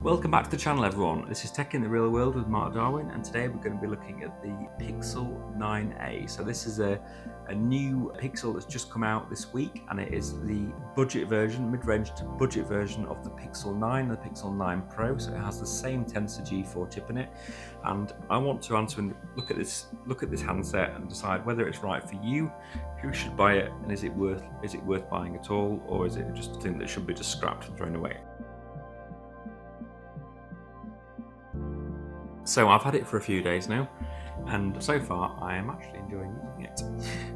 Welcome back to the channel, everyone. This is Tech in the Real World with Mark Darwin, and today we're going to be looking at the Pixel 9a. So this is a new Pixel that's just come out this week, and it is the budget version, mid-range to budget version of the Pixel 9 and the Pixel 9 Pro. So it has the same Tensor G4 chip in it, and I want to look at this handset and decide whether it's right for you, who should buy it, and is it worth buying at all, or is it just a thing that should be just scrapped and thrown away? So I've had it for a few days now, and so far I am actually enjoying using it.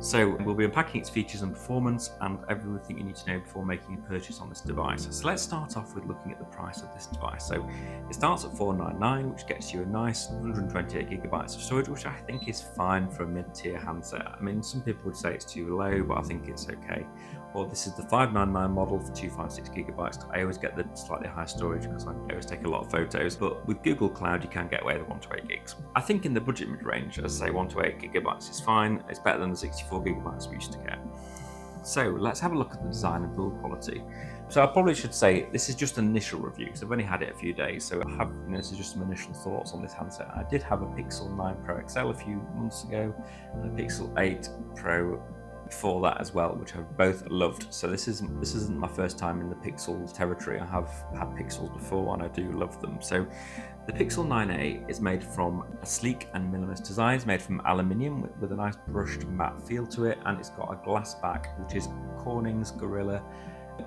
So we'll be unpacking its features and performance and everything you need to know before making a purchase on this device. So let's start off with looking at the price of this device. So it starts at $499, which gets you a nice 128 gigabytes of storage, which I think is fine for a mid-tier handset. I mean, some people would say it's too low, but I think it's okay. Or this is the 599 model for 256 gigabytes. I always get the slightly higher storage because I always take a lot of photos, but with Google Cloud you can get away with 128 gigs. I think in the budget mid-range, as I say, 128 gigabytes is fine. It's better than the 64 gigabytes we used to get. So let's have a look at the design and build quality. So I probably should say this is just an initial review because I've only had it a few days, so this is just some initial thoughts on this handset. I did have a Pixel 9 Pro XL a few months ago and a Pixel 8 Pro before that as well, which I've both loved. So this isn't my first time in the Pixel territory. I have had Pixels before and I do love them. So the Pixel 9a is made from a sleek and minimalist design. It's made from aluminium with a nice brushed matte feel to it, and it's got a glass back, which is Corning's Gorilla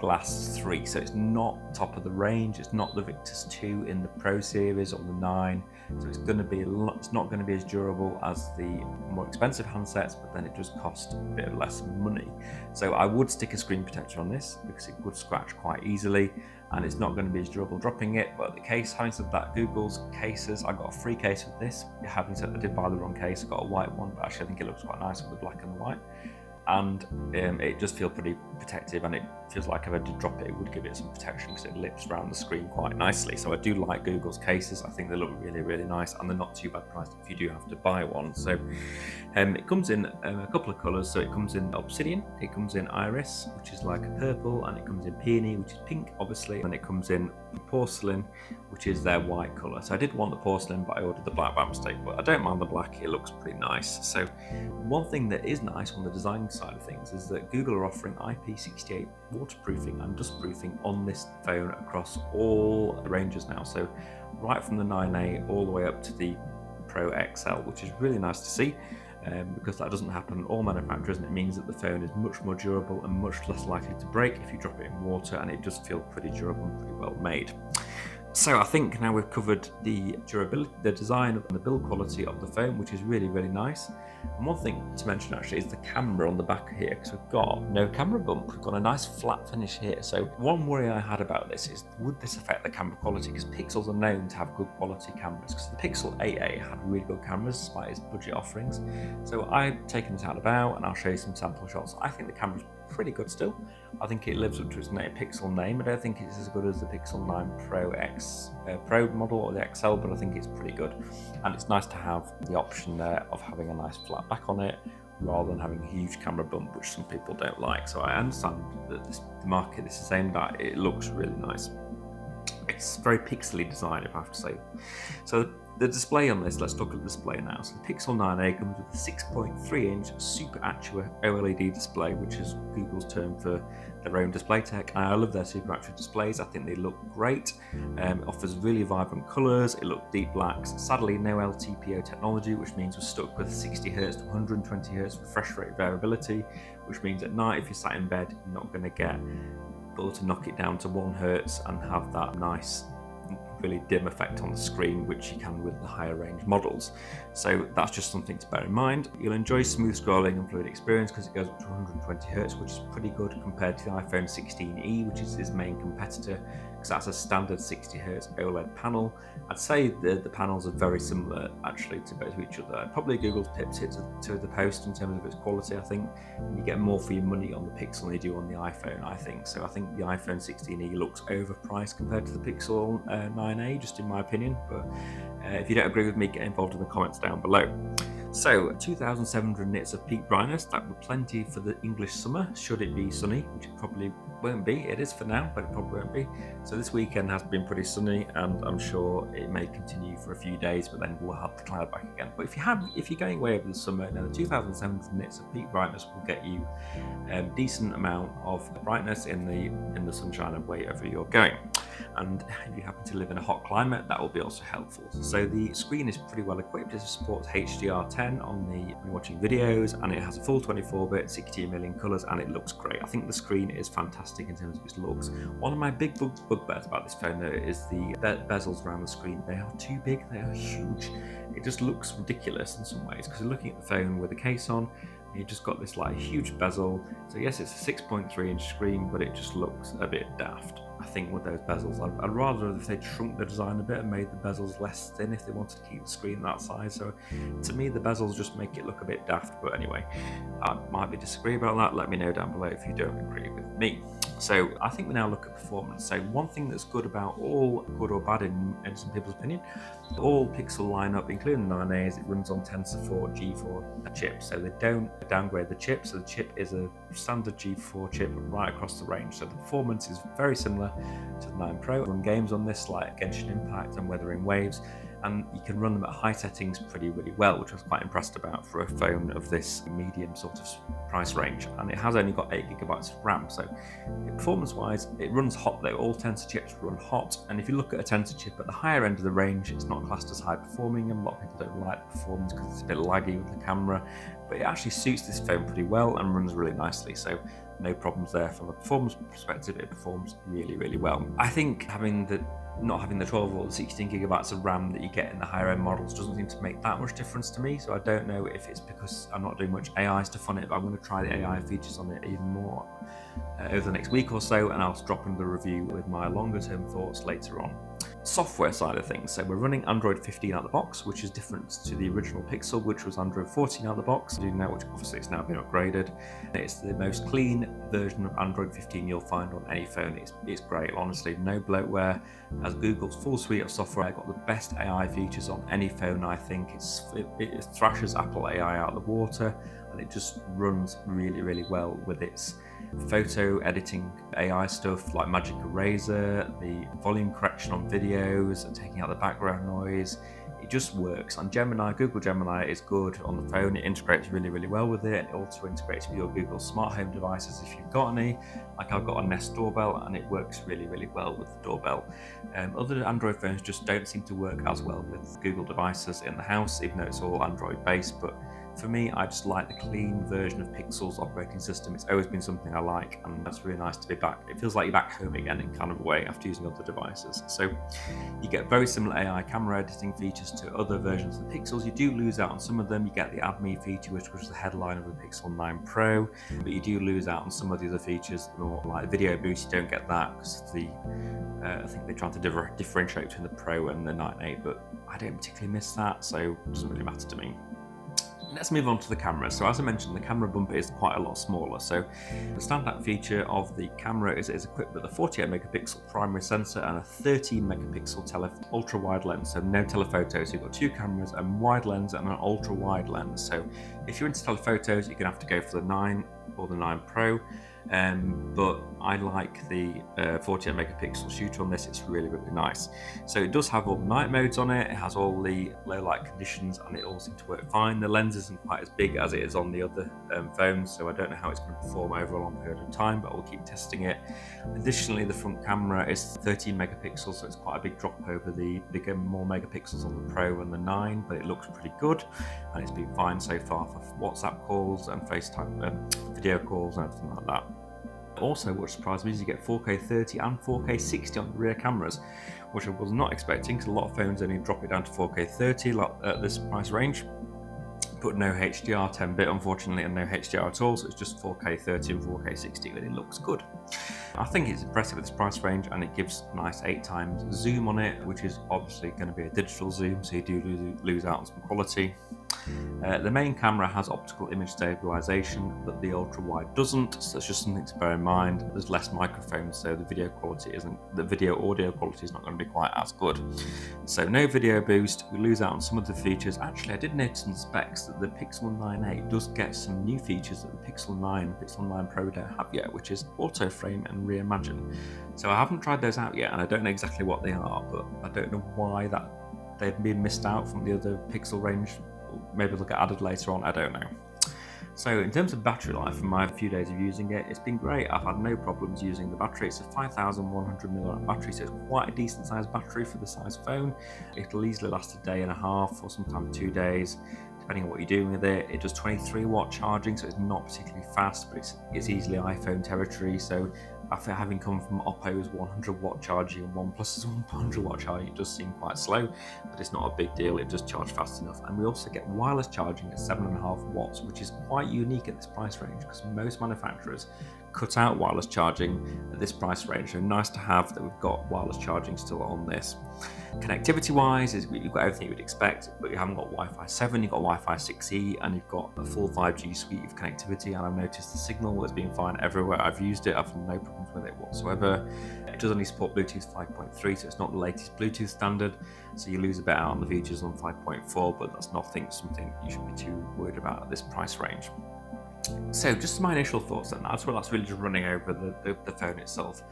Glass 3. So it's not top of the range. It's not the Victus 2 in the Pro series or the 9. So it's not going to be as durable as the more expensive handsets, but then it does cost a bit less money. So I would stick a screen protector on this because it would scratch quite easily, and it's not going to be as durable dropping it. But the case, having said that, Google's cases, I got a free case with this. Having said I did buy the wrong case, I got a white one, but actually I think it looks quite nice with the black and the white. And it just feels pretty protective, and it feels like if I did drop it, it would give it some protection because it lips around the screen quite nicely. So I do like Google's cases. I think they look really, really nice, and they're not too bad priced if you do have to buy one. So it comes in a couple of colours. So it comes in obsidian, it comes in iris, which is like a purple, and it comes in peony, which is pink, obviously, and it comes in porcelain, which is their white colour. So I did want the porcelain, but I ordered the black by mistake, but I don't mind the black. It looks pretty nice. So one thing that is nice on the design side of things is that Google are offering IP68 waterproofing and dustproofing on this phone across all ranges now. So right from the 9A all the way up to the Pro XL, which is really nice to see. Because that doesn't happen in all manufacturers, and it means that the phone is much more durable and much less likely to break if you drop it in water, and it does feel pretty durable and pretty well made. So I think now we've covered the durability, the design and the build quality of the phone, which is really, really nice. And one thing to mention actually is the camera on the back here, because we've got no camera bump. We've got a nice flat finish here. So one worry I had about this is, would this affect the camera quality? Because Pixels are known to have good quality cameras, because the Pixel 8a had really good cameras despite its budget offerings. So I've taken this out about, and I'll show you some sample shots. I think the camera's pretty good still. I think it lives up to its Pixel name. I don't think it's as good as the Pixel 9 Pro Pro model or the XL, but I think it's pretty good. And it's nice to have the option there of having a nice flat back on it rather than having a huge camera bump, which some people don't like. So I understand that the market this is aimed at. It looks really nice. It's very pixely designed, if I have to say. So the display on this, let's look at the display now. So the Pixel 9a comes with a 6.3-inch Super Actua OLED display, which is Google's term for their own display tech. And I love their Super Actua displays. I think they look great. It offers really vibrant colours. It looks deep blacks. Sadly, no LTPO technology, which means we're stuck with 60 Hz to 120 Hz refresh rate variability, which means at night, if you're sat in bed, you're not going to get able to knock it down to 1 Hz and have that nice really dim effect on the screen, which you can with the higher range models. So that's just something to bear in mind. You'll enjoy smooth scrolling and fluid experience because it goes up to 120 Hz, which is pretty good compared to the iPhone 16e, which is its main competitor, because that's a standard 60 Hz OLED panel. I'd say the panels are very similar actually to both of each other. Probably Google's pipped it to the post in terms of its quality. I think you get more for your money on the Pixel than you do on the iPhone, I think. So I think the iPhone 16e looks overpriced compared to the Pixel 9a, just in my opinion. But if you don't agree with me, get involved in the comments down below. So 2,700 nits of peak brightness, that would be plenty for the English summer, should it be sunny, which it probably won't be. It is for now, but it probably won't be. So this weekend has been pretty sunny, and I'm sure it may continue for a few days, but then we'll have the cloud back again. But if you're going away over the summer, now the 2,700 nits of peak brightness will get you a decent amount of brightness in the sunshine and wherever you're going. And if you happen to live in a hot climate, that will be also helpful. So the screen is pretty well equipped. It supports HDR10 when you're watching videos, and it has a full 24-bit, 16 million colours, and it looks great. I think the screen is fantastic in terms of its looks. One of my big bugbears about this phone, though, is the bezels around the screen. They are too big. They are huge. It just looks ridiculous in some ways, because you're looking at the phone with a case on, you've just got this like huge bezel. So yes, it's a 6.3-inch screen, but it just looks a bit daft. I think with those bezels, I'd rather if they'd shrunk the design a bit and made the bezels less thin if they wanted to keep the screen that size. So to me, the bezels just make it look a bit daft. But anyway, I might be disagree about that. Let me know down below if you don't agree with me. So I think we now look at performance. So one thing that's good about all, good or bad in some people's opinion, all Pixel lineup, including the 9As, it runs on Tensor G4 chip. So they don't downgrade the chip. So the chip is a standard G4 chip right across the range. So the performance is very similar to the 9 Pro. Run games on this like Genshin Impact and Wuthering Waves, and you can run them at high settings really well, which I was quite impressed about for a phone of this medium sort of price range. And it has only got 8GB of RAM, so performance wise it runs hot though. All Tensor chips run hot, and if you look at a Tensor chip at the higher end of the range, it's not classed as high performing, and a lot of people don't like the performance because it's a bit laggy with the camera, but it actually suits this phone pretty well and runs really nicely. So no problems there from a performance perspective. It performs really well. I think not having the 12 or 16GB of RAM that you get in the higher end models doesn't seem to make that much difference to me. So I don't know if it's because I'm not doing much AI stuff on it, but I'm going to try the AI features on it even more over the next week or so, and I'll drop in the review with my longer term thoughts later on. Software side of things, so we're running Android 15 out of the box, which is different to the original Pixel, which was Android 14 out of the box, which obviously it's now been upgraded. It's the most clean version of Android 15 you'll find on any phone. It's great, honestly, no bloatware. As Google's full suite of software, got the best AI features on any phone. I think it thrashes Apple AI out of the water, and it just runs really well with its photo editing AI stuff like Magic Eraser, the volume correction on videos, and taking out the background noise. It just works. On Gemini, Google Gemini is good on the phone. It integrates really well with it, and it also integrates with your Google smart home devices if you've got any. Like I've got a Nest doorbell, and it works really well with the doorbell. Other Android phones just don't seem to work as well with Google devices in the house, even though it's all Android based. But for me, I just like the clean version of Pixel's operating system. It's always been something I like, and that's really nice to be back. It feels like you're back home again in kind of a way after using other devices. So you get very similar AI camera editing features to other versions of the Pixels. You do lose out on some of them. You get the Add Me feature, which was the headline of the Pixel 9 Pro, but you do lose out on some of the other features, more like video boost. You don't get that because I think they're trying to differentiate between the Pro and the 9A, but I don't particularly miss that, so it doesn't really matter to me. Let's move on to the camera. So as I mentioned, the camera bumper is quite a lot smaller. So the standout feature of the camera is it is equipped with a 48 megapixel primary sensor and a 13 megapixel ultra wide lens. So no telephotos. You've got two cameras, a wide lens and an ultra wide lens. So if you're into telephotos, you're going to have to go for the 9 or the 9 Pro. But I like the 48 megapixel shooter on this. It's really nice. So it does have all the night modes on it. It has all the low light conditions, and it all seems to work fine. The lens isn't quite as big as it is on the other phones, so I don't know how it's going to perform over a long period of time, but we'll keep testing it. Additionally, the front camera is 13 megapixels, so it's quite a big drop over the bigger, more megapixels on the Pro and the 9, but it looks pretty good, and it's been fine so far for WhatsApp calls and FaceTime video calls and everything like that. Also, what surprised me is you get 4K 30 and 4K 60 on the rear cameras, which I was not expecting, because a lot of phones only drop it down to 4K 30 at this price range, but no HDR 10-bit unfortunately, and no HDR at all, so it's just 4K 30 and 4K 60, and it looks good. I think it's impressive at this price range, and it gives a nice 8x zoom on it, which is obviously going to be a digital zoom, so you do lose out on some quality. The main camera has optical image stabilization, but the ultra wide doesn't, so it's just something to bear in mind. There's less microphones, so the video audio quality is not going to be quite as good. So no video boost, we lose out on some of the features. Actually, I did notice in the specs that the Pixel 9a does get some new features that the Pixel 9 Pro don't have yet, which is auto frame and reimagine. So I haven't tried those out yet, and I don't know exactly what they are, but I don't know why that they've been missed out from the other Pixel range. Maybe they'll get added later on, I don't know. So in terms of battery life, in my few days of using it, it's been great. I've had no problems using the battery. It's a 5100 mAh battery, so it's quite a decent sized battery for the size phone. It'll easily last a day and a half or sometimes 2 days, depending on what you're doing with it. It does 23 watt charging, so it's not particularly fast, but it's easily iPhone territory. So after having come from Oppo's 100 watt charging and OnePlus's 100 watt charging, it does seem quite slow, but it's not a big deal. It does charge fast enough. And we also get wireless charging at 7.5 watts, which is quite unique at this price range because most manufacturers cut out wireless charging at this price range. So nice to have that we've got wireless charging still on this. Connectivity wise, you've got everything you would expect, but you haven't got Wi-Fi 7, you've got Wi-Fi 6E, and you've got a full 5G suite of connectivity. And I've noticed the signal has been fine everywhere I've used it. I've had no problems with it whatsoever. It does only support Bluetooth 5.3, so it's not the latest Bluetooth standard, so you lose a bit out on the features on 5.4, but that's something you should be too worried about at this price range. So just my initial thoughts on that, that's really just running over the phone itself.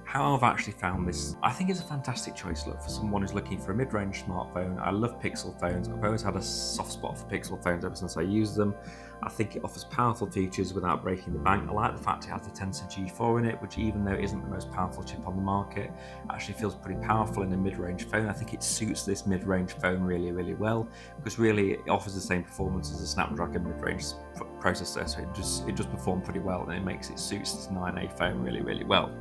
How I've actually found this, I think it's a fantastic choice for someone who's looking for a mid-range smartphone. I love Pixel phones. I've always had a soft spot for Pixel phones ever since I used them. I think it offers powerful features without breaking the bank. I like the fact it has the Tensor G4 in it, which even though it isn't the most powerful chip on the market, actually feels pretty powerful in a mid-range phone. I think it suits this mid-range phone really, really well, because really it offers the same performance as a Snapdragon mid-range processor, so it just performs pretty well, and it suits this 9A phone really, really well.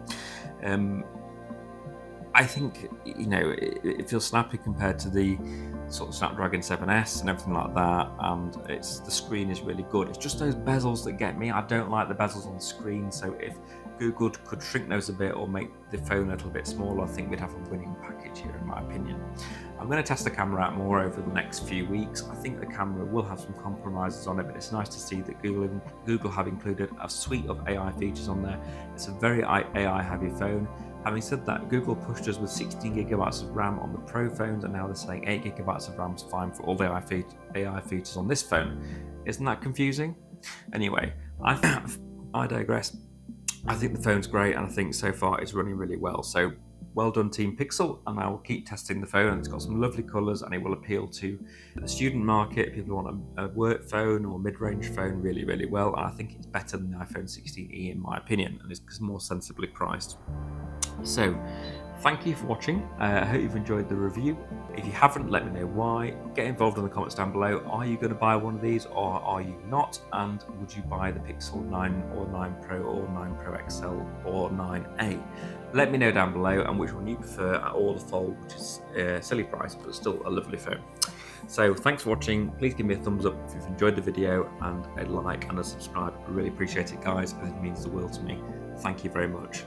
I think, it feels snappy compared to the sort of Snapdragon 7S and everything like that, and the screen is really good. It's just those bezels that get me. I don't like the bezels on the screen, so if Google could shrink those a bit or make the phone a little bit smaller, I think we'd have a winning package here, in my opinion. I'm going to test the camera out more over the next few weeks. I think the camera will have some compromises on it, but it's nice to see that Google have included a suite of AI features on there. It's a very AI heavy phone. Having said that, Google pushed us with 16 gigabytes of RAM on the Pro phones, and now they're saying 8 gigabytes of RAM is fine for all the AI features on this phone. Isn't that confusing? Anyway, I digress. I think the phone's great, and I think so far it's running really well. So well done, Team Pixel, and I will keep testing the phone. It's got some lovely colours, and it will appeal to the student market, people who want a work phone or mid-range phone really, really well. And I think it's better than the iPhone 16e in my opinion, and it's more sensibly priced. So thank you for watching. I hope you've enjoyed the review. If you haven't, let me know why. Get involved in the comments down below. Are you going to buy one of these, or are you not? And would you buy the Pixel 9 or 9 Pro or 9 Pro XL or 9A? Let me know down below, and which one you prefer, or the Fold, which is a silly price but still a lovely phone. So thanks for watching. Please give me a thumbs up if you've enjoyed the video, and a like and a subscribe. I really appreciate it, guys, as it means the world to me. Thank you very much.